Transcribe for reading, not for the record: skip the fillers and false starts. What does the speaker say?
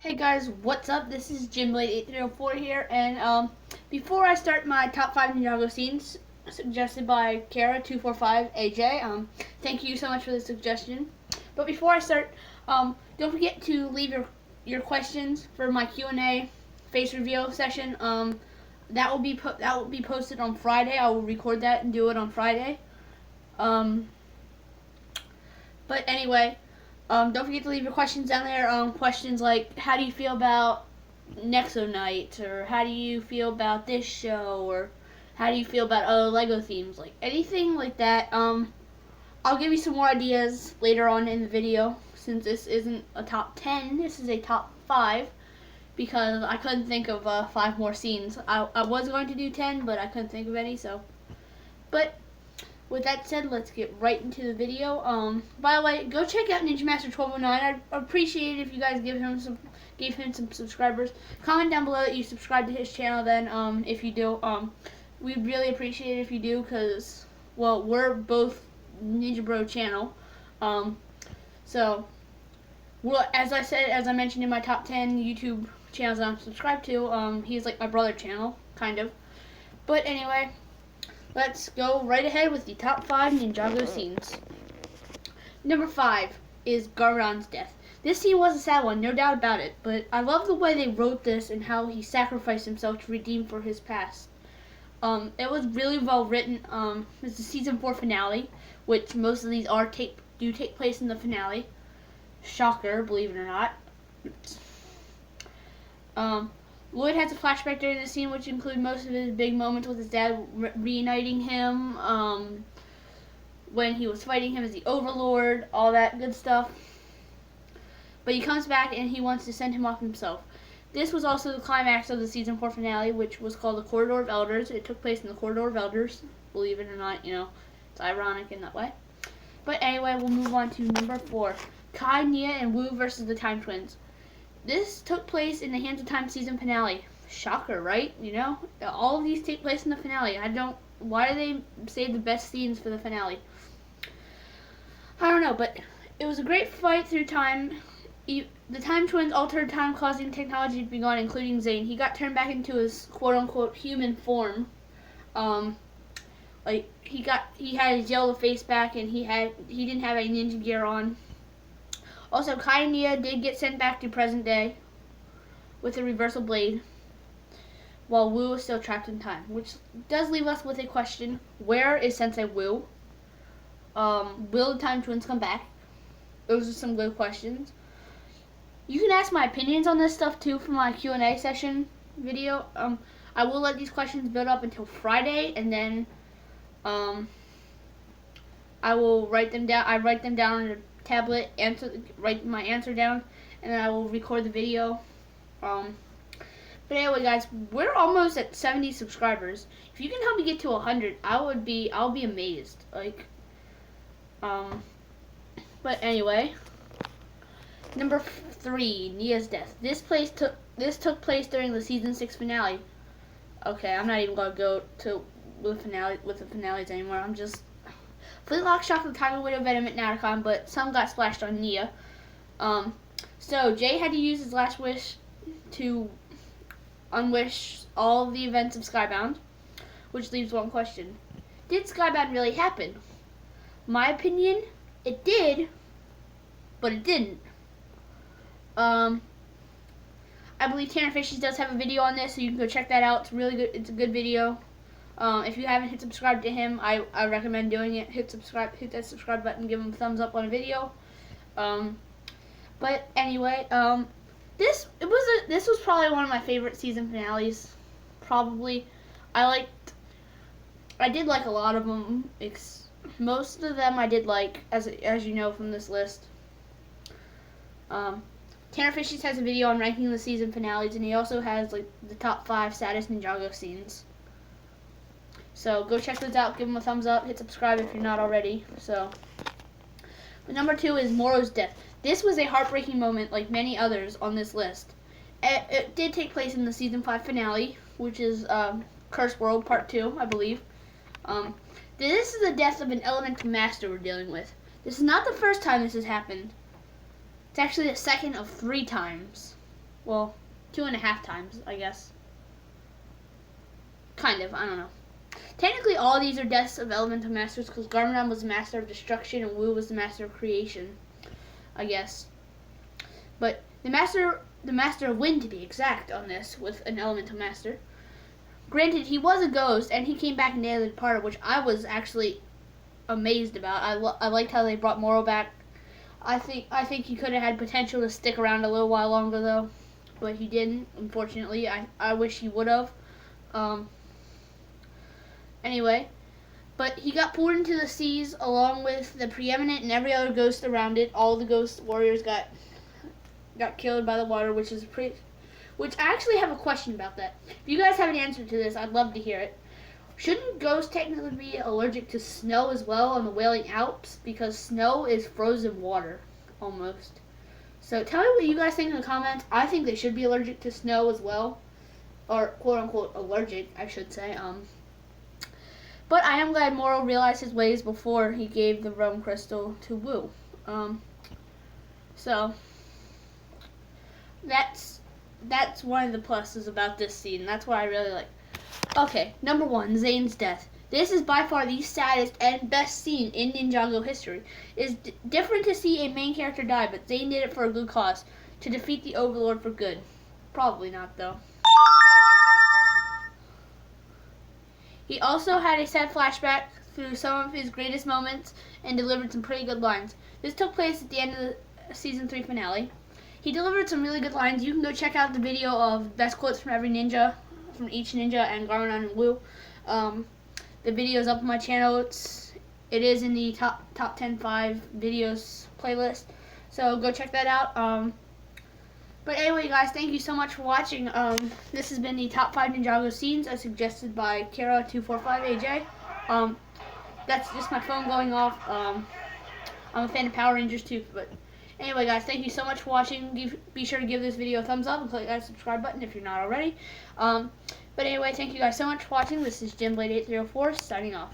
Hey guys, what's up? This is JimBlade8304 here, and before I start my top 5 Ninjago scenes suggested by Kara245AJ, thank you so much for the suggestion. But before I start, don't forget to leave your questions for my Q&A face reveal session. That will be posted on Friday. I will record that and do it on Friday. But anyway. Don't forget to leave your questions down there. Questions like, how do you feel about Nexo Night? Or how do you feel about this show? Or how do you feel about other LEGO themes? Like, anything like that. I'll give you some more ideas later on in the video. Since this isn't a top 10, this is a top 5. Because I couldn't think of 5 more scenes. I was going to do 10, but I couldn't think of any, so. But with that said, let's get right into the video. By the way, go check out Ninja Master 1209. I'd appreciate it if you guys gave him some subscribers. Comment down below that you subscribe to his channel. Then, if you do, we'd really appreciate it if you do, because well, we're both Ninja Bro channel. So, well, as I mentioned in my top 10 YouTube channels that I'm subscribed to, he's like my brother channel, kind of. But anyway. Let's go right ahead with the top 5 Ninjago scenes. Number 5 is Garen's death. This scene was a sad one, no doubt about it, but I love the way they wrote this and how he sacrificed himself to redeem for his past. It was really well written. It's the season 4 finale, which most of these do take place in the finale. Shocker, believe it or not. Lloyd has a flashback during the scene, which include most of his big moments with his dad reuniting him, when he was fighting him as the Overlord, all that good stuff. But he comes back and he wants to send him off himself. This was also the climax of the season 4 finale, which was called the Corridor of Elders. It took place in the Corridor of Elders, believe it or not. It's ironic in that way. But anyway, we'll move on to number 4, Kai, Nia, and Wu versus the Time Twins. This took place in the Hands of Time season finale. Shocker, right? All of these take place in the finale. Why do they save the best scenes for the finale? I don't know, but it was a great fight through time. The Time Twins altered time, causing technology to be gone, including Zane. He got turned back into his quote-unquote human form. He had his yellow face back, and he didn't have any ninja gear on. Also, Kai and Nia did get sent back to present day with a reversal blade, while Wu was still trapped in time, which does leave us with a question: where is Sensei Wu? Will the Time Twins come back? Those are some good questions. You can ask my opinions on this stuff too for my Q&A session video. I will let these questions build up until Friday, and then I will write them down. I write them down on a tablet, write my answer down, and then I will record the video. But anyway, guys, we're almost at 70 subscribers. If you can help me get to 100, I'll be amazed. But anyway, number 3, Nia's death. This took place during the season 6 finale. Okay, I'm not even gonna go to the finales anymore. I'm just Flintlock shot the Tiger Widow Venom at Naticon, but some got splashed on Nia. So Jay had to use his last wish to unwish all of the events of Skybound, which leaves one question: did Skybound really happen? My opinion, it did, but it didn't. I believe Tanner Fishes does have a video on this, so you can go check that out. It's really good. It's a good video. If you haven't hit subscribe to him, I recommend doing it. Hit that subscribe button, give him a thumbs up on a video. But anyway, this was probably one of my favorite season finales. Probably, I did like a lot of them. Most of them I did like, as you know from this list. Tanner Fishes has a video on ranking the season finales, and he also has the top 5 saddest Ninjago scenes. So go check those out, give them a thumbs up, hit subscribe if you're not already. But number 2 is Moro's death. This was a heartbreaking moment like many others on this list. It did take place in the season 5 finale, which is Cursed World Part 2, I believe. This is the death of an elemental master we're dealing with. This is not the first time this has happened. It's actually the second of 3 times. Well, 2.5 times, I guess. Kind of, I don't know. Technically, all these are deaths of elemental masters because Garmadon was the master of destruction and Wu was the master of creation, I guess. But the master of wind, to be exact, on this with an elemental master. Granted, he was a ghost and he came back and nearly departed, which I was actually amazed about. I liked how they brought Moro back. I think he could have had potential to stick around a little while longer though, but he didn't. Unfortunately, I wish he would have. Anyway, but he got poured into the seas along with the preeminent and every other ghost around it. All the ghost warriors got killed by the water, which I actually have a question about that. If you guys have an answer to this, I'd love to hear it. Shouldn't ghosts technically be allergic to snow as well on the Wailing Alps? Because snow is frozen water, almost. So tell me what you guys think in the comments. I think they should be allergic to snow as well. Or quote-unquote allergic, I should say. But I am glad Moro realized his ways before he gave the Rome Crystal to Wu. So that's one of the pluses about this scene. That's what I really like. Okay, number 1, Zane's death. This is by far the saddest and best scene in Ninjago history. It is different to see a main character die, but Zane did it for a good cause, to defeat the Overlord for good. Probably not, though. He also had a sad flashback through some of his greatest moments and delivered some pretty good lines. This took place at the end of the Season 3 finale. He delivered some really good lines. You can go check out the video of best quotes from every ninja, from each ninja, and Garmadon and Wu. The video is up on my channel. It is in the top 10 5 videos playlist. So go check that out. But anyway, guys, thank you so much for watching. This has been the top 5 Ninjago scenes as suggested by Kara245AJ. That's just my phone going off. I'm a fan of Power Rangers too. But anyway, guys, thank you so much for watching. Be sure to give this video a thumbs up and click that subscribe button if you're not already. But anyway, thank you guys so much for watching. This is JimBlade804 signing off.